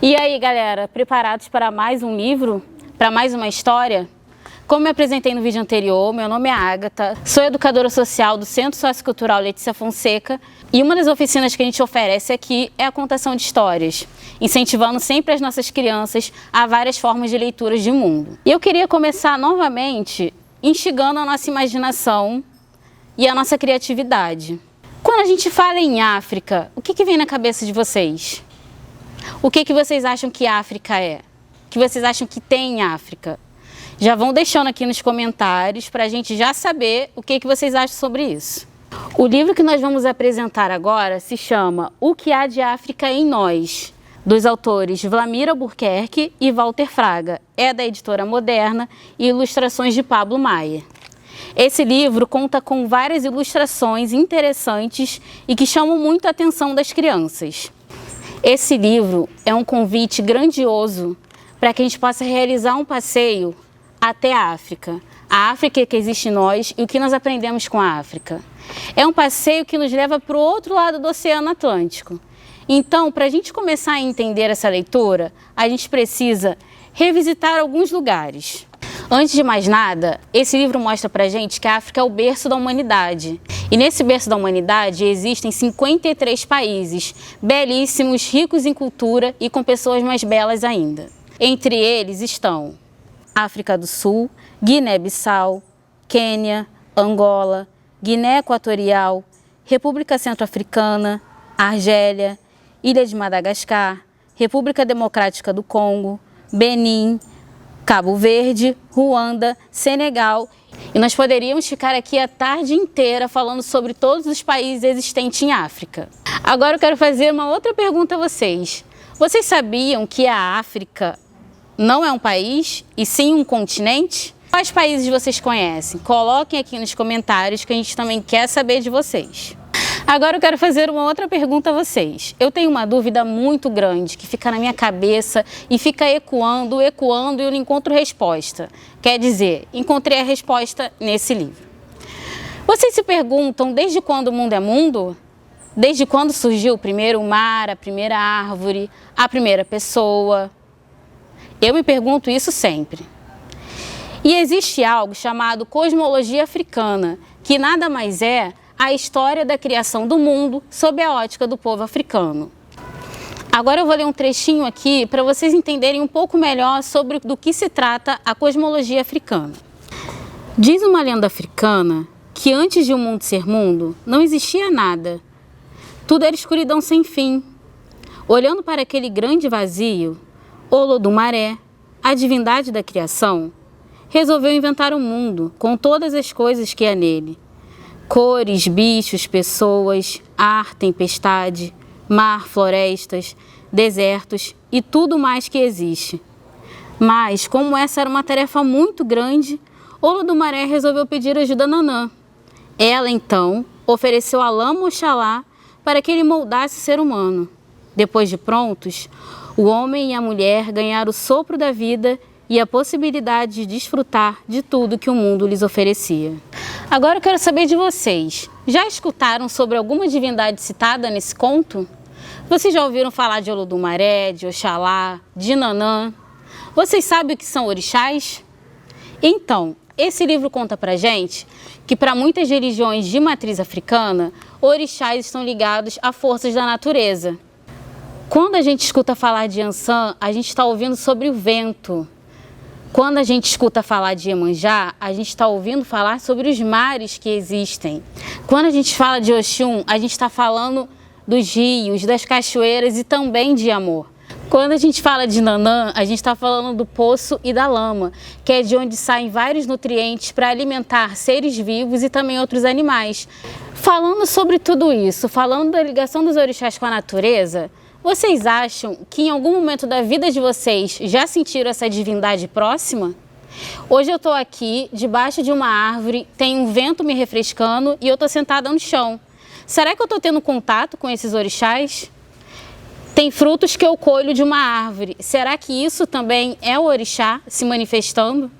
E aí, galera, preparados para mais um livro? Para mais uma história? Como me apresentei no vídeo anterior, meu nome é Ágata, sou educadora social do Centro Sociocultural Letícia Fonseca e uma das oficinas que a gente oferece aqui é a contação de histórias, incentivando sempre as nossas crianças a várias formas de leituras de mundo. E eu queria começar novamente instigando a nossa imaginação e a nossa criatividade. Quando a gente fala em África, o que vem na cabeça de vocês? O que vocês acham que África é? O que vocês acham que tem em África? Já vão deixando aqui nos comentários para a gente já saber o que vocês acham sobre isso. O livro que nós vamos apresentar agora se chama O que há de África em Nós, dos autores Vlamir Albuquerque e Walter Fraga. É da editora Moderna e ilustrações de Pablo Maia. Esse livro conta com várias ilustrações interessantes e que chamam muito a atenção das crianças. Esse livro é um convite grandioso para que a gente possa realizar um passeio até a África que existe em nós e o que nós aprendemos com a África. É um passeio que nos leva para o outro lado do Oceano Atlântico. Então, para a gente começar a entender essa leitura, a gente precisa revisitar alguns lugares. Antes de mais nada, esse livro mostra pra gente que a África é o berço da humanidade. E nesse berço da humanidade existem 53 países, belíssimos, ricos em cultura e com pessoas mais belas ainda. Entre eles estão África do Sul, Guiné-Bissau, Quênia, Angola, Guiné Equatorial, República Centro-Africana, Argélia, Ilha de Madagascar, República Democrática do Congo, Benin, Cabo Verde, Ruanda, Senegal. E nós poderíamos ficar aqui a tarde inteira falando sobre todos os países existentes em África. Agora eu quero fazer uma outra pergunta a vocês. Vocês sabiam que a África não é um país, e sim um continente? Quais países vocês conhecem? Coloquem aqui nos comentários que a gente também quer saber de vocês. Agora eu quero fazer uma outra pergunta a vocês. Eu tenho uma dúvida muito grande que fica na minha cabeça e fica ecoando e eu não encontro resposta. Quer dizer, encontrei a resposta nesse livro. Vocês se perguntam desde quando o mundo é mundo? Desde quando surgiu o primeiro mar, a primeira árvore, a primeira pessoa? Eu me pergunto isso sempre. E existe algo chamado cosmologia africana, que nada mais é a história da criação do mundo sob a ótica do povo africano. Agora eu vou ler um trechinho aqui para vocês entenderem um pouco melhor sobre do que se trata a cosmologia africana. Diz uma lenda africana que antes de o mundo ser mundo, não existia nada. Tudo era escuridão sem fim. Olhando para aquele grande vazio, Olodumaré, a divindade da criação, resolveu inventar um mundo com todas as coisas que há nele. Cores, bichos, pessoas, ar, tempestade, mar, florestas, desertos e tudo mais que existe. Mas, como essa era uma tarefa muito grande, Olodumaré resolveu pedir ajuda a Nanã. Ela, então, ofereceu a Lama Oxalá para que ele moldasse o ser humano. Depois de prontos, o homem e a mulher ganharam o sopro da vida e a possibilidade de desfrutar de tudo que o mundo lhes oferecia. Agora eu quero saber de vocês. Já escutaram sobre alguma divindade citada nesse conto? Vocês já ouviram falar de Olodumaré, de Oxalá, de Nanã? Vocês sabem o que são orixás? Então, esse livro conta pra gente que para muitas religiões de matriz africana, orixás estão ligados a forças da natureza. Quando a gente escuta falar de Ansan, a gente está ouvindo sobre o vento. Quando a gente escuta falar de Iemanjá, a gente está ouvindo falar sobre os mares que existem. Quando a gente fala de Oxum, a gente está falando dos rios, das cachoeiras e também de amor. Quando a gente fala de Nanã, a gente está falando do poço e da lama, que é de onde saem vários nutrientes para alimentar seres vivos e também outros animais. Falando sobre tudo isso, falando da ligação dos orixás com a natureza, vocês acham que em algum momento da vida de vocês já sentiram essa divindade próxima? Hoje eu estou aqui debaixo de uma árvore, tem um vento me refrescando e eu estou sentada no chão. Será que eu estou tendo contato com esses orixás? Tem frutos que eu colho de uma árvore. Será que isso também é o orixá se manifestando?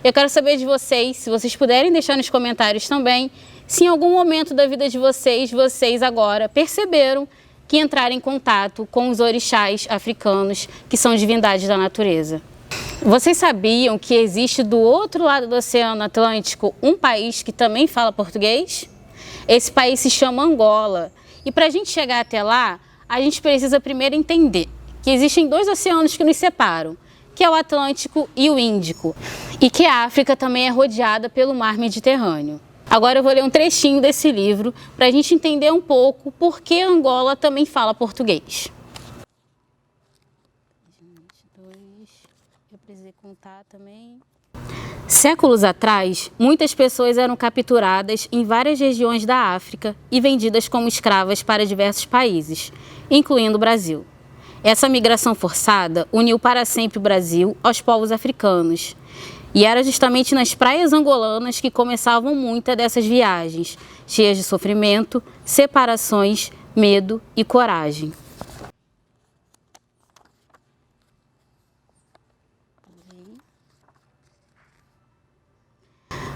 Eu quero saber de vocês, se vocês puderem deixar nos comentários também, se em algum momento da vida de vocês, vocês agora perceberam que entraram em contato com os orixás africanos, que são divindades da natureza. Vocês sabiam que existe do outro lado do Oceano Atlântico um país que também fala português? Esse país se chama Angola. E para a gente chegar até lá, a gente precisa primeiro entender que existem dois oceanos que nos separam, que é o Atlântico e o Índico, e que a África também é rodeada pelo Mar Mediterrâneo. Agora eu vou ler um trechinho desse livro para a gente entender um pouco por que Angola também fala português. Eu precisei contar também. Séculos atrás, muitas pessoas eram capturadas em várias regiões da África e vendidas como escravas para diversos países, incluindo o Brasil. Essa migração forçada uniu para sempre o Brasil aos povos africanos. E era justamente nas praias angolanas que começavam muitas dessas viagens, cheias de sofrimento, separações, medo e coragem.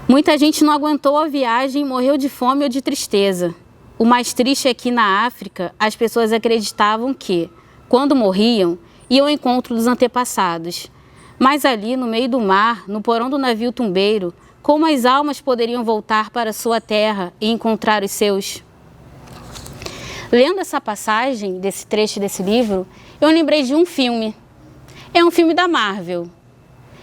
Muita gente não aguentou a viagem e morreu de fome ou de tristeza. O mais triste é que na África as pessoas acreditavam que, quando morriam, iam ao encontro dos antepassados. Mas ali, no meio do mar, no porão do navio tumbeiro, como as almas poderiam voltar para sua terra e encontrar os seus? Lendo essa passagem, desse trecho desse livro, eu lembrei de um filme. É um filme da Marvel.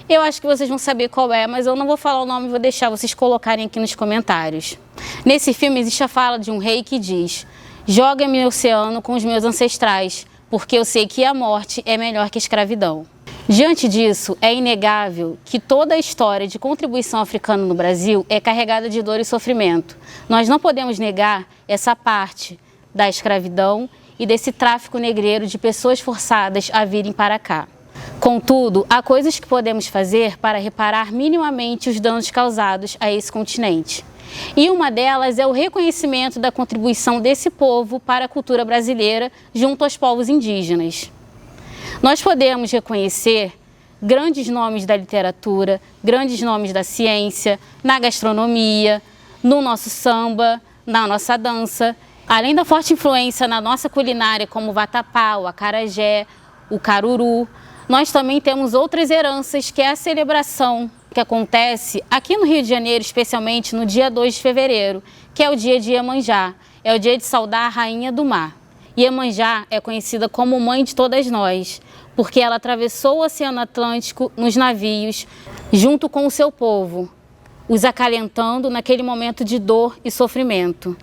Eu acho que vocês vão saber qual é, mas eu não vou falar o nome, vou deixar vocês colocarem aqui nos comentários. Nesse filme existe a fala de um rei que diz: "Joga-me no oceano com os meus ancestrais, porque eu sei que a morte é melhor que a escravidão." Diante disso, é inegável que toda a história de contribuição africana no Brasil é carregada de dor e sofrimento. Nós não podemos negar essa parte da escravidão e desse tráfico negreiro de pessoas forçadas a virem para cá. Contudo, há coisas que podemos fazer para reparar minimamente os danos causados a esse continente. E uma delas é o reconhecimento da contribuição desse povo para a cultura brasileira junto aos povos indígenas. Nós podemos reconhecer grandes nomes da literatura, grandes nomes da ciência, na gastronomia, no nosso samba, na nossa dança, além da forte influência na nossa culinária como o vatapá, o acarajé, o caruru. Nós também temos outras heranças, que é a celebração que acontece aqui no Rio de Janeiro, especialmente no dia 2 de fevereiro, que é o dia de Iemanjá, é o dia de saudar a rainha do mar. Iemanjá é conhecida como mãe de todas nós, porque ela atravessou o Oceano Atlântico nos navios, junto com o seu povo, os acalentando naquele momento de dor e sofrimento.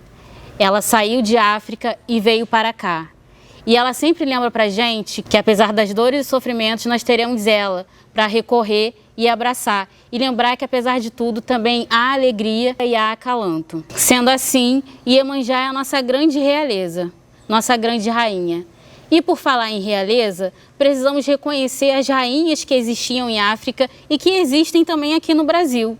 Ela saiu de África e veio para cá. E ela sempre lembra pra gente que, apesar das dores e sofrimentos, nós teremos ela para recorrer e abraçar. E lembrar que, apesar de tudo, também há alegria e há acalanto. Sendo assim, Iemanjá é a nossa grande realeza, nossa grande rainha. E por falar em realeza, precisamos reconhecer as rainhas que existiam em África e que existem também aqui no Brasil.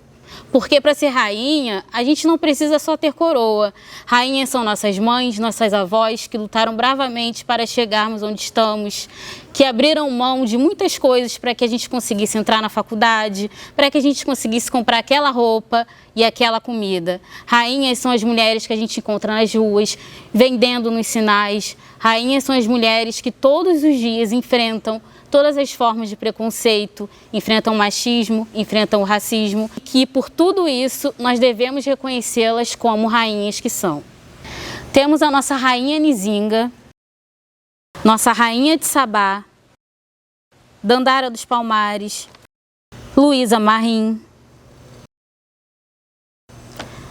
Porque para ser rainha, a gente não precisa só ter coroa. Rainhas são nossas mães, nossas avós, que lutaram bravamente para chegarmos onde estamos, que abriram mão de muitas coisas para que a gente conseguisse entrar na faculdade, para que a gente conseguisse comprar aquela roupa e aquela comida. Rainhas são as mulheres que a gente encontra nas ruas, vendendo nos sinais. Rainhas são as mulheres que todos os dias enfrentam todas as formas de preconceito, enfrentam o machismo, enfrentam o racismo, que por tudo isso nós devemos reconhecê-las como rainhas que são. Temos a nossa rainha Nzinga, nossa rainha de Sabá, Dandara dos Palmares, Luísa Marim.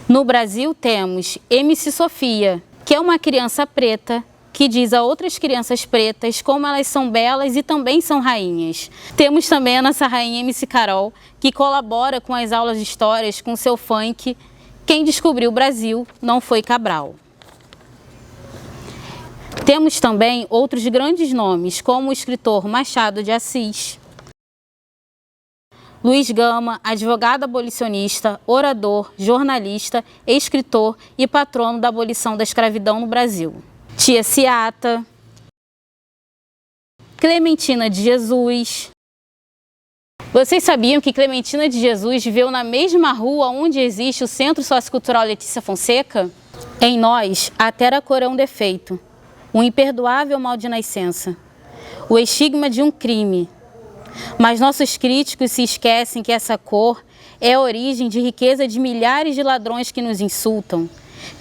No Brasil temos MC Sofia, que é uma criança preta, que diz a outras crianças pretas como elas são belas e também são rainhas. Temos também a nossa rainha MC Carol, que colabora com as aulas de histórias com seu funk "Quem descobriu o Brasil não foi Cabral". Temos também outros grandes nomes, como o escritor Machado de Assis, Luiz Gama, advogado abolicionista, orador, jornalista, escritor e patrono da abolição da escravidão no Brasil. Tia Ciata, Clementina de Jesus. Vocês sabiam que Clementina de Jesus viveu na mesma rua onde existe o Centro Sociocultural Letícia Fonseca? Em nós, a terra cor é um defeito. o imperdoável mal de nascença, o estigma de um crime. Mas nossos críticos se esquecem que essa cor é a origem de riqueza de milhares de ladrões que nos insultam,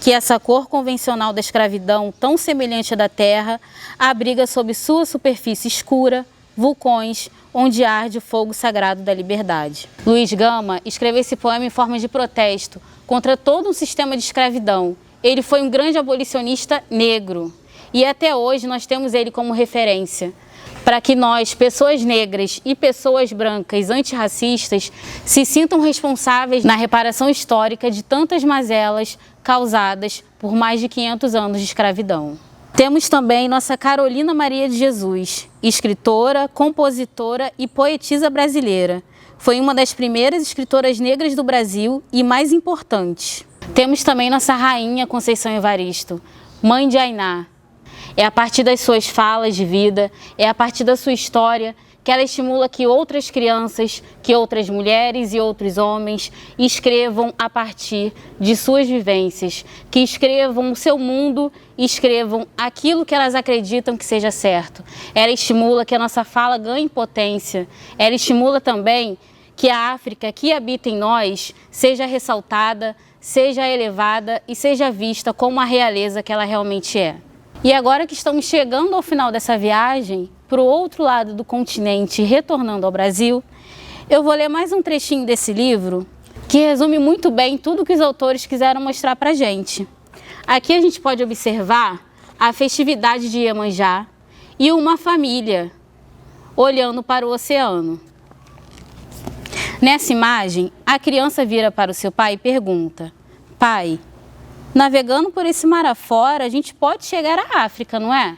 que essa cor convencional da escravidão, tão semelhante à da terra, abriga sob sua superfície escura vulcões onde arde o fogo sagrado da liberdade. Luiz Gama escreveu esse poema em forma de protesto contra todo um sistema de escravidão. Ele foi um grande abolicionista negro e até hoje nós temos ele como referência para que nós, pessoas negras e pessoas brancas antirracistas, se sintam responsáveis na reparação histórica de tantas mazelas causadas por mais de 500 anos de escravidão. Temos também nossa Carolina Maria de Jesus, escritora, compositora e poetisa brasileira. Foi uma das primeiras escritoras negras do Brasil e mais importantes. Temos também nossa rainha Conceição Evaristo, mãe de Ainá. É a partir das suas falas de vida, é a partir da sua história que ela estimula que outras crianças, que outras mulheres e outros homens escrevam a partir de suas vivências, que escrevam o seu mundo e escrevam aquilo que elas acreditam que seja certo. Ela estimula que a nossa fala ganhe potência, ela estimula também que a África que habita em nós seja ressaltada, seja elevada e seja vista como a realeza que ela realmente é. E agora que estamos chegando ao final dessa viagem, para o outro lado do continente, retornando ao Brasil, eu vou ler mais um trechinho desse livro que resume muito bem tudo que os autores quiseram mostrar para a gente. Aqui a gente pode observar a festividade de Iemanjá e uma família olhando para o oceano. Nessa imagem, a criança vira para o seu pai e pergunta: pai, navegando por esse mar afora, a gente pode chegar à África, não é?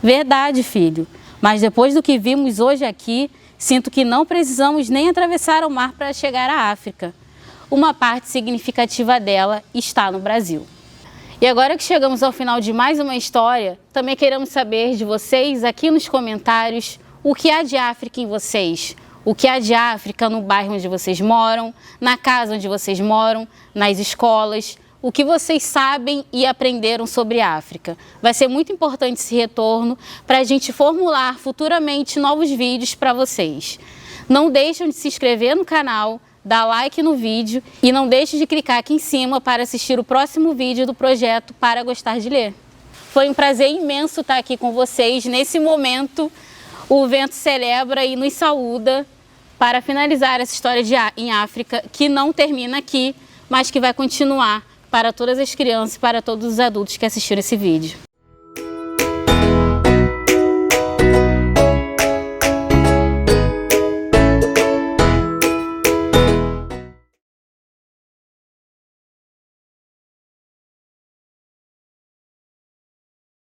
Verdade, filho, mas depois do que vimos hoje aqui, sinto que não precisamos nem atravessar o mar para chegar à África. Uma parte significativa dela está no Brasil. E agora que chegamos ao final de mais uma história, também queremos saber de vocês aqui nos comentários o que há de África em vocês. O que há de África no bairro onde vocês moram, na casa onde vocês moram, nas escolas. O que vocês sabem e aprenderam sobre a África. Vai ser muito importante esse retorno para a gente formular futuramente novos vídeos para vocês. Não deixem de se inscrever no canal, dar like no vídeo e não deixe de clicar aqui em cima para assistir o próximo vídeo do projeto Para Gostar de Ler. Foi um prazer imenso estar aqui com vocês. Nesse momento, o vento celebra e nos saúda para finalizar essa história em África, que não termina aqui, mas que vai continuar para todas as crianças e para todos os adultos que assistiram esse vídeo.